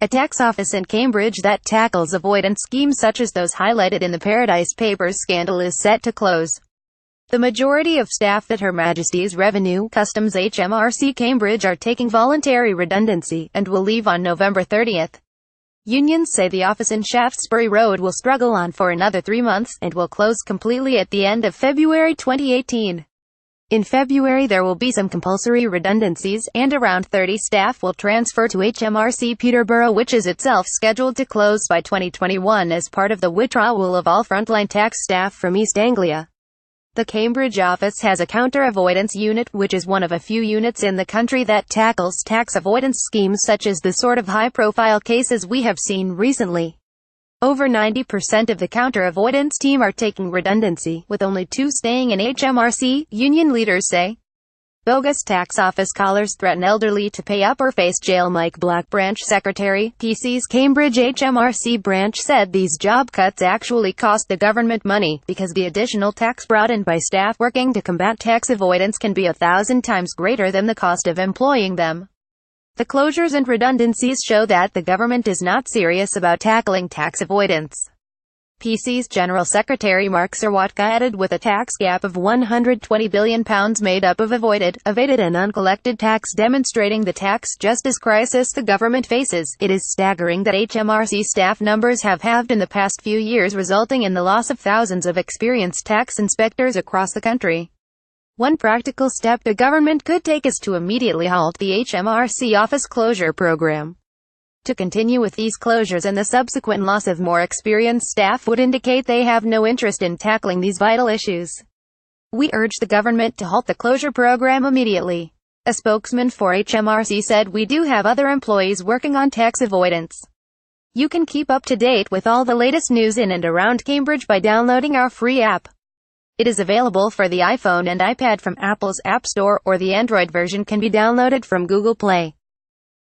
A tax office in Cambridge that tackles avoidance schemes such as those highlighted in the Paradise Papers scandal is set to close. The majority of staff at Her Majesty's Revenue Customs HMRC Cambridge are taking voluntary redundancy, and will leave on November 30th. Unions say the office in Shaftesbury Road will struggle on for another 3 months, and will close completely at the end of February 2018. In February there will be some compulsory redundancies, and around 30 staff will transfer to HMRC Peterborough, which is itself scheduled to close by 2021 as part of the withdrawal of all frontline tax staff from East Anglia. The Cambridge office has a counter-avoidance unit, which is one of a few units in the country that tackles tax avoidance schemes such as the sort of high-profile cases we have seen recently. Over 90% of the counter-avoidance team are taking redundancy, with only 2 staying in HMRC, union leaders say. Bogus tax office callers threaten elderly to pay up or face jail. Mike Black, branch secretary, PC's Cambridge HMRC branch, said these job cuts actually cost the government money, because the additional tax brought in by staff working to combat tax avoidance can be 1,000 times greater than the cost of employing them. The closures and redundancies show that the government is not serious about tackling tax avoidance. PC's General Secretary Mark Serwatka added, with a tax gap of £120 billion made up of avoided, evaded and uncollected tax demonstrating the tax justice crisis the government faces, it is staggering that HMRC staff numbers have halved in the past few years, resulting in the loss of thousands of experienced tax inspectors across the country. One practical step the government could take is to immediately halt the HMRC office closure program. To continue with these closures and the subsequent loss of more experienced staff would indicate they have no interest in tackling these vital issues. We urge the government to halt the closure program immediately. A spokesman for HMRC said, "We do have other employees working on tax avoidance. You can keep up to date with all the latest news in and around Cambridge by downloading our free app. It is available for the iPhone and iPad from Apple's App Store, or the Android version can be downloaded from Google Play."